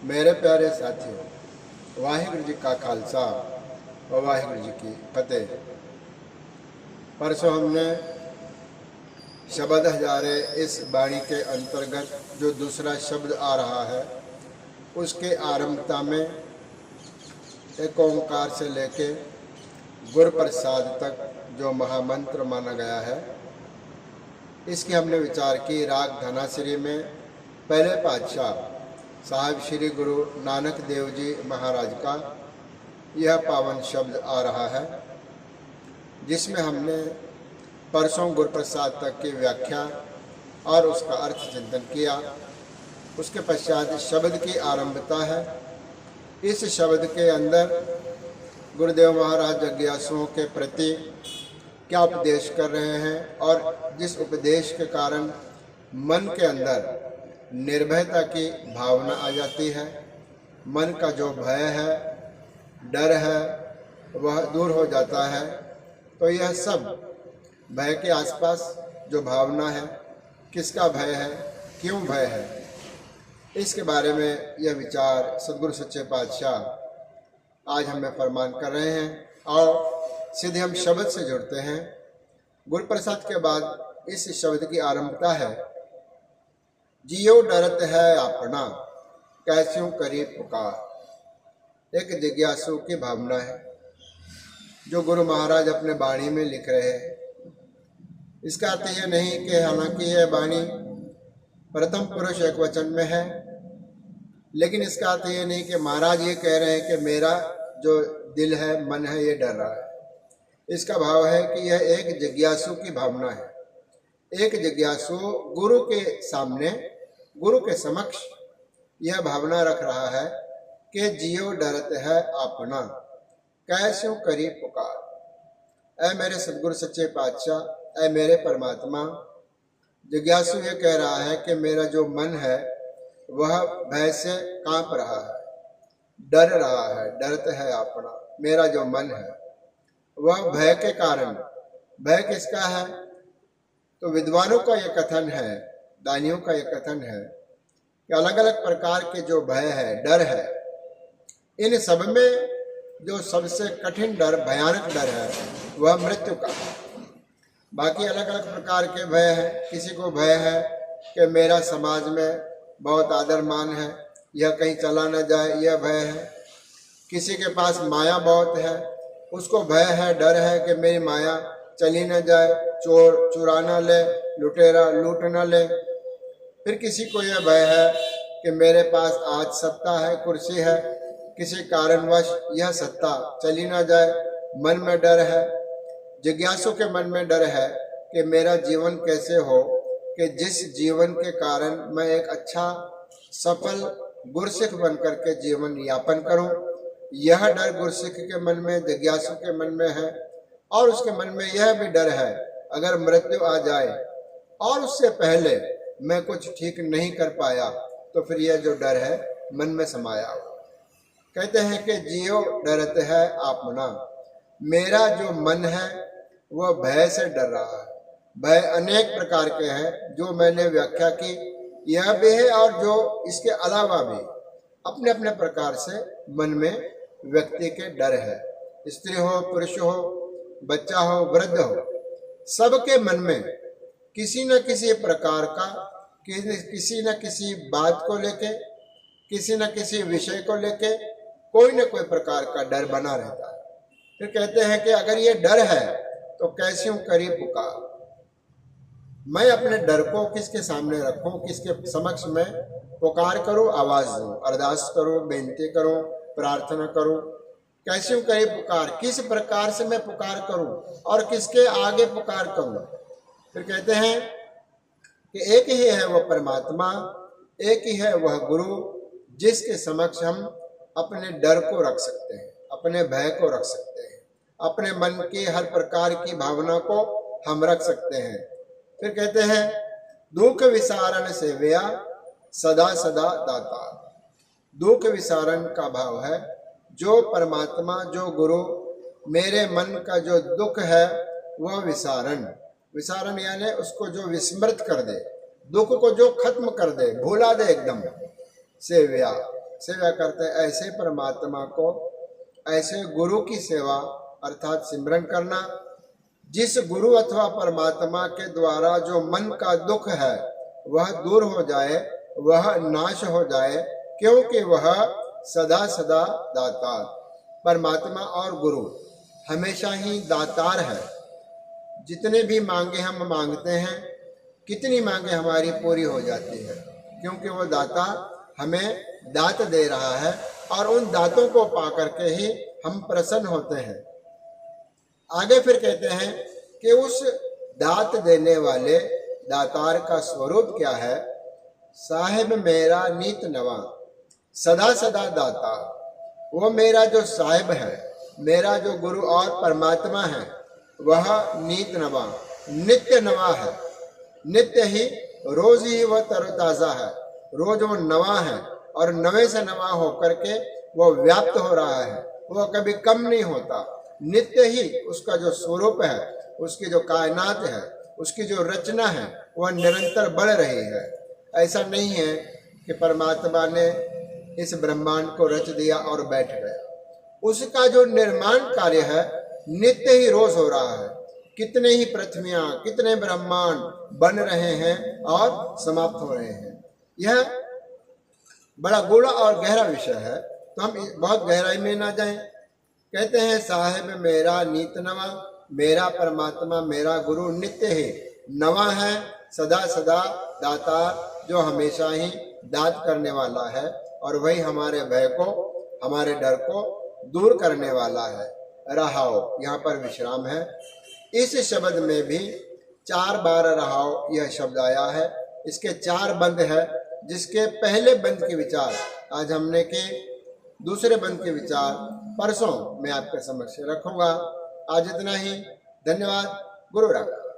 मेरे प्यारे साथियों, वाहिगुरु जी का खालसा और वाहिगुरु जी की फतेह। परसों हमने शब्द हजारे इस बाणी के अंतर्गत जो दूसरा शब्द आ रहा है उसके आरंभता में एक ओंकार से लेके गुरु प्रसाद तक जो महामंत्र माना गया है, इसकी हमने विचार की। राग धनाश्री में पहले पातशाह साहिब श्री गुरु नानक देव जी महाराज का यह पावन शब्द आ रहा है, जिसमें हमने परसों गुरु प्रसाद तक की व्याख्या और उसका अर्थ चिंतन किया। उसके पश्चात शब्द की आरंभता है। इस शब्द के अंदर गुरुदेव महाराज जिज्ञासुओं के प्रति क्या उपदेश कर रहे हैं और जिस उपदेश के कारण मन के अंदर निर्भयता की भावना आ जाती है, मन का जो भय है, डर है, वह दूर हो जाता है। तो यह सब भय के आसपास जो भावना है, किसका भय है, क्यों भय है, इसके बारे में यह विचार सदगुरु सच्चे पातशाह आज हमें फरमान कर रहे हैं। और सीधे हम शब्द से जुड़ते हैं। गुरु प्रसाद के बाद इस शब्द की आरंभता है, जियो डरत है अपना कैस्यों करी पुकार। एक जिज्ञासु की भावना है जो गुरु महाराज अपने बाणी में लिख रहे हैं। इसका अर्थ यह नहीं कि हालांकि यह बाणी प्रथम पुरुष एक वचन में है, लेकिन इसका अर्थ यह नहीं कि महाराज ये कह रहे हैं कि मेरा जो दिल है, मन है, ये डर रहा है। इसका भाव है कि यह एक जिज्ञासु की भावना है। एक जिज्ञासु गुरु के सामने, गुरु के समक्ष यह भावना रख रहा है कि जियो डरत है अपना कैस्यों करी पुकार। ऐ मेरे सदगुरु सच्चे पातशाह, ऐ मेरे परमात्मा, जिज्ञासु ये कह रहा है कि मेरा जो मन है वह भय से कांप रहा है, डर रहा है, डरत है अपना। मेरा जो मन है वह भय के कारण, भय किसका है? तो विद्वानों का यह कथन है, दानियों का यह कथन है कि अलग अलग प्रकार के जो भय है, डर है, इन सब में जो सबसे कठिन डर, भयानक डर है, वह मृत्यु का। बाकी अलग अलग प्रकार के भय है। किसी को भय है कि मेरा समाज में बहुत आदर मान है, यह कहीं चला न जाए, यह भय है। किसी के पास माया बहुत है, उसको भय है, डर है कि मेरी माया चली न जाए, चोर चुरा न ले, लुटेरा लूट न ले। फिर किसी को यह भय है कि मेरे पास आज सत्ता है, कुर्सी है, किसी कारणवश यह सत्ता चली न जाए, मन में डर है। जिज्ञासु के मन में डर है कि मेरा जीवन कैसे हो कि जिस जीवन के कारण मैं एक अच्छा सफल गुरसिख बन करके जीवन यापन करूं। यह डर गुरसिख के मन में, जिज्ञासु के मन में है। और उसके मन में यह भी डर है, अगर मृत्यु आ जाए और उससे पहले मैं कुछ ठीक नहीं कर पाया तो फिर यह जो डर है मन में समाया हो। कहते हैं कि जियो डरत है अपना, मेरा जो मन है वह भय से डर रहा है। भय अनेक प्रकार के हैं जो मैंने व्याख्या की, यह भी है और जो इसके अलावा भी अपने अपने प्रकार से मन में व्यक्ति के डर है। स्त्री हो, पुरुष हो, बच्चा हो, वृद्ध हो, सबके मन में किसी न किसी प्रकार का, किसी न किसी बात को लेके, किसी न किसी विषय को लेके कोई न कोई प्रकार का डर बना रहता है। फिर कहते हैं कि अगर ये डर है तो कैस्यों करी पुकार। मैं अपने डर को किसके सामने रखूं, किसके समक्ष में पुकार करूं, आवाज दूं, अरदास करूं, बेनती करूं, प्रार्थना करूं। कैस्यों करी पुकार, किस प्रकार से मैं पुकार करूं और किसके आगे पुकार करूं। फिर कहते हैं कि एक ही है वह परमात्मा, एक ही है वह गुरु, जिसके समक्ष हम अपने डर को रख सकते हैं, अपने भय को रख सकते हैं, अपने मन की हर प्रकार की भावना को हम रख सकते हैं। फिर कहते हैं दुख विसारण से व्या सदा सदा दाता। दुख विसारण का भाव है जो परमात्मा, जो गुरु मेरे मन का जो दुख है वह विसारण, विसारण यानी उसको जो विस्मृत कर दे, दुख को जो खत्म कर दे, भुला दे एकदम, से व्या सेवा करते हैं, ऐसे परमात्मा को, ऐसे गुरु की सेवा अर्थात सिमरन करना, जिस गुरु अथवा परमात्मा के द्वारा जो मन का दुख है वह दूर हो जाए, वह नाश हो जाए, क्योंकि वह सदा सदा दातार। परमात्मा और गुरु हमेशा ही दातार है। जितने भी मांगे हम मांगते हैं, कितनी मांगे हमारी पूरी हो जाती है, क्योंकि वो दाता हमें दात दे रहा है और उन दातों को पा करके ही हम प्रसन्न होते हैं। आगे फिर कहते हैं कि उस दात देने वाले दातार का स्वरूप क्या है। साहिब मेरा नीत नवा, सदा सदा दाता। वो मेरा जो साहिब है, मेरा जो गुरु और परमात्मा है, वह नीत नवा, नित्य नवा है। नित्य ही, रोज ही वह तरोताजा है, रोज वो नवा है और नवे से नवा होकर के वो व्याप्त हो रहा है, वह कभी कम नहीं होता। नित्य ही उसका जो स्वरूप है, उसकी जो कायनात है, उसकी जो रचना है, वह निरंतर बढ़ रही है। ऐसा नहीं है कि परमात्मा ने इस ब्रह्मांड को रच दिया और बैठ गया। उसका जो निर्माण कार्य है नित्य ही रोज हो रहा है। कितने ही पृथ्वियां, कितने ब्रह्मांड बन रहे हैं और समाप्त हो रहे हैं। यह बड़ा गूढ़ और गहरा विषय है, तो हम बहुत गहराई में ना जाएं। कहते हैं साहिब मेरा नीत नवा, मेरा परमात्मा, मेरा गुरु नित्य ही नवा है, सदा सदा दाता, जो हमेशा ही दात करने वाला है, और वही हमारे भय को, हमारे डर को दूर करने वाला है। रहाओ, यहाँ पर विश्राम है। इस शब्द में भी 4 बार रहाओ यह शब्द आया है। इसके 4 बंद है, जिसके पहले बंद के विचार आज हमने के, दूसरे बंद के विचार परसों मैं आपके समक्ष रखूंगा। आज इतना ही। धन्यवाद। गुरु रखा।